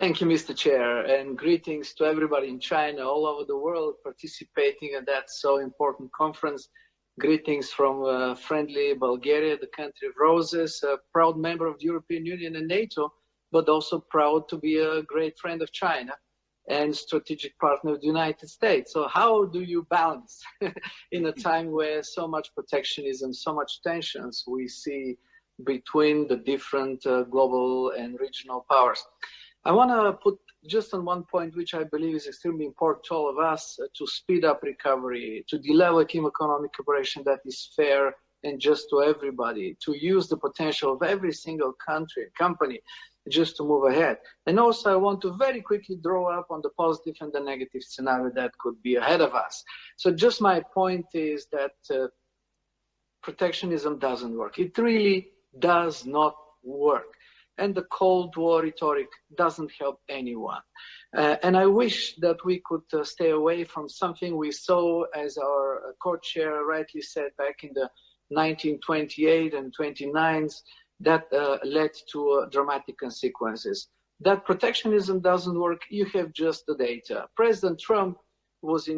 Thank you, Mr. Chair, and greetings to everybody in China, all over the world, participating in that so important conference. Greetings from friendly Bulgaria, the country of roses, a proud member of the European Union and NATO, but also proud to be a great friend of China and strategic partner of the United States. So how do you balance in a time where so much protectionism, so much tensions we see between the different global and regional powers? I want to put just on one point, which I believe is extremely important to all of us, to speed up recovery, to develop economic cooperation that is fair and just to everybody, to use the potential of every single country, company, just to move ahead. And also I want to very quickly draw up on the positive and the negative scenario that could be ahead of us. So just my point is that protectionism doesn't work. It really does not work. And the Cold War rhetoric doesn't help anyone. And I wish that we could stay away from something we saw, as our co-chair rightly said, back in the 1928 and 29s, that led to dramatic consequences. That protectionism doesn't work, you have just the data. President Trump was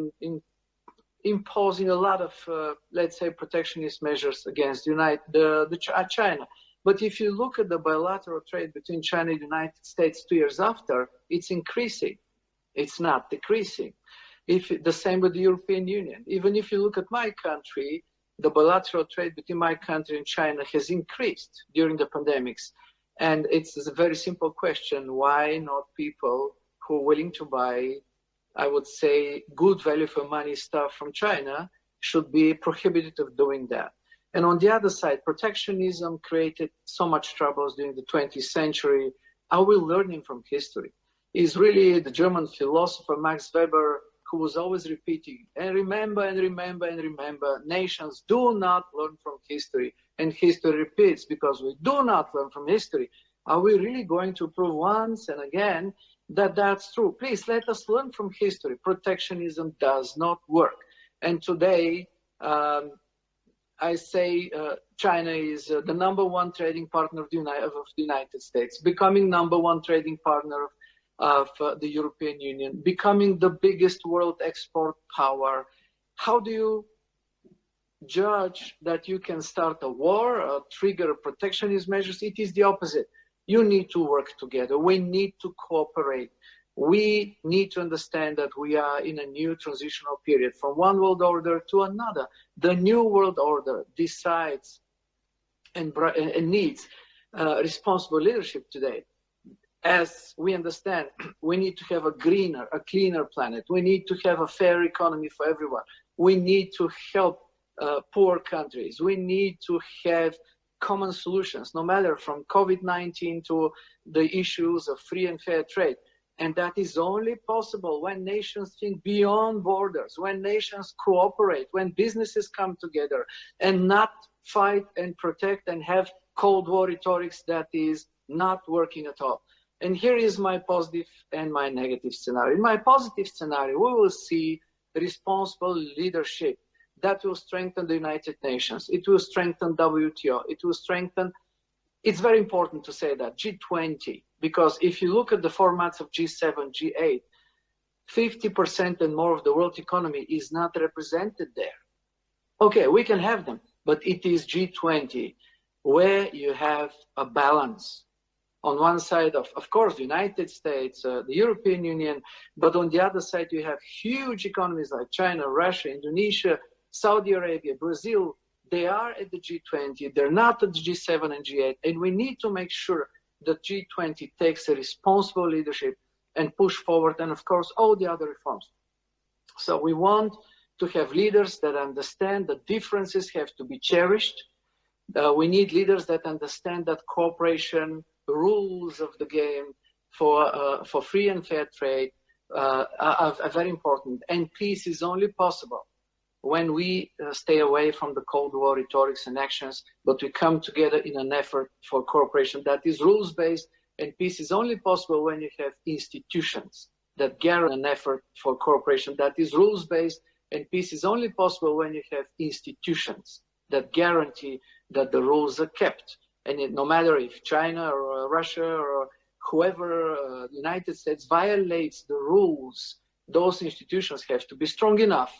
imposing a lot of, let's say, protectionist measures against China. But if you look at the bilateral trade between China and the United States 2 years after, it's increasing. It's not decreasing. The same with the European Union. Even if you look at my country, the bilateral trade between my country and China has increased during the pandemics. And it's a very simple question. Why not people who are willing to buy, I would say, good value for money stuff from China should be prohibited of doing that? And on the other side, protectionism created so much troubles during the 20th century. Are we learning from history? Is really the German philosopher Max Weber, who was always repeating, and remember, and remember, and remember, nations do not learn from history, and history repeats because we do not learn from history. Are we really going to prove once and again that that's true? Please let us learn from history. Protectionism does not work. And today, I say China is the #1 trading partner of the United States, becoming #1 trading partner of the European Union, becoming the biggest world export power. How do you judge that you can start a war, trigger protectionist measures? It is the opposite. You need to work together. We need to cooperate. We need to understand that we are in a new transitional period from one world order to another. The new world order decides and needs responsible leadership today. As we understand, we need to have a greener, a cleaner planet. We need to have a fair economy for everyone. We need to help poor countries. We need to have common solutions, no matter from COVID-19 to the issues of free and fair trade. And that is only possible when nations think beyond borders, when nations cooperate, when businesses come together and not fight and protect and have Cold War rhetorics that is not working at all. And here is my positive and my negative scenario. In my positive scenario, we will see responsible leadership that will strengthen the United Nations. It will strengthen WTO. It will strengthen, it's very important to say that, G20. Because if you look at the formats of G7, G8, 50% and more of the world economy is not represented there. Okay, we can have them, but it is G20 where you have a balance. On one side, of course, the United States, the European Union, but on the other side, you have huge economies like China, Russia, Indonesia, Saudi Arabia, Brazil. They are at the G20, they're not at the G7 and G8, and we need to make sure that G20 takes a responsible leadership and push forward, and of course, all the other reforms. So we want to have leaders that understand that differences have to be cherished. We need leaders that understand that cooperation, rules of the game for free and fair trade are very important. And peace is only possible when we stay away from the Cold War rhetorics and actions, but we come together in an effort for cooperation that is rules-based, and peace is only possible when you have institutions that guarantee an effort for cooperation that is rules-based, and peace is only possible when you have institutions that guarantee that the rules are kept. And no matter if China or Russia or whoever the United States violates the rules, those institutions have to be strong enough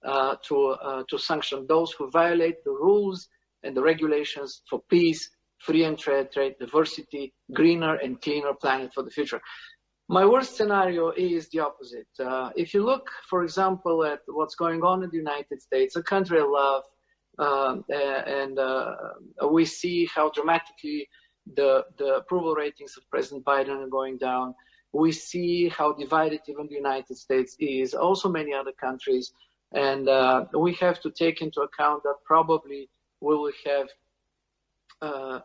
to sanction those who violate the rules and the regulations for peace, free and trade, diversity, greener and cleaner planet for the future. My worst scenario is the opposite. If you look, for example, at what's going on in the United States, a country I love, and we see how dramatically the approval ratings of President Biden are going down. We see how divided even the United States is, also many other countries. And we have to take into account that probably we will have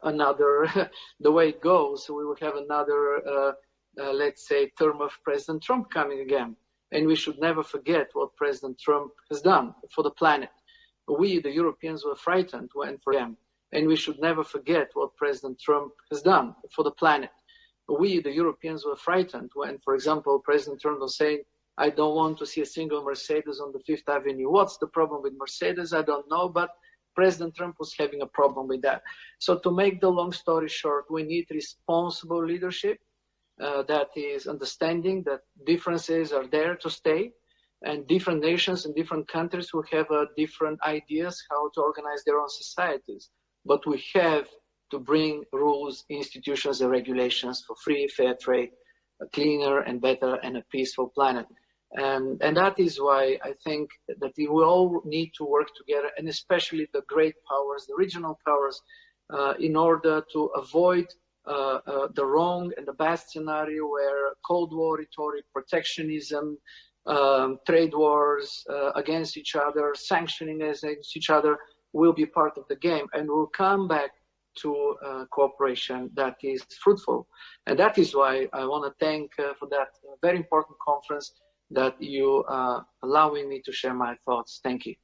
another, the way it goes, we will have another, let's say, term of President Trump coming again. And we should never forget what President Trump has done for the planet. We, the Europeans, were frightened when for him. And we should never forget what President Trump has done for the planet. We, the Europeans, were frightened when, for example, President Trump was saying, I don't want to see a single Mercedes on the Fifth Avenue. What's the problem with Mercedes? I don't know, but President Trump was having a problem with that. So to make the long story short, we need responsible leadership that is understanding that differences are there to stay, and different nations and different countries will have different ideas how to organize their own societies. But we have to bring rules, institutions, and regulations for free, fair trade, a cleaner and better and a peaceful planet. And that is why I think that we all need to work together, and especially the great powers, the regional powers, in order to avoid the wrong and the bad scenario where Cold War rhetoric, protectionism, trade wars against each other, sanctioning against each other will be part of the game, and we'll come back to cooperation that is fruitful. And that is why I want to thank for that very important conference that you allowing me to share my thoughts. Thank you.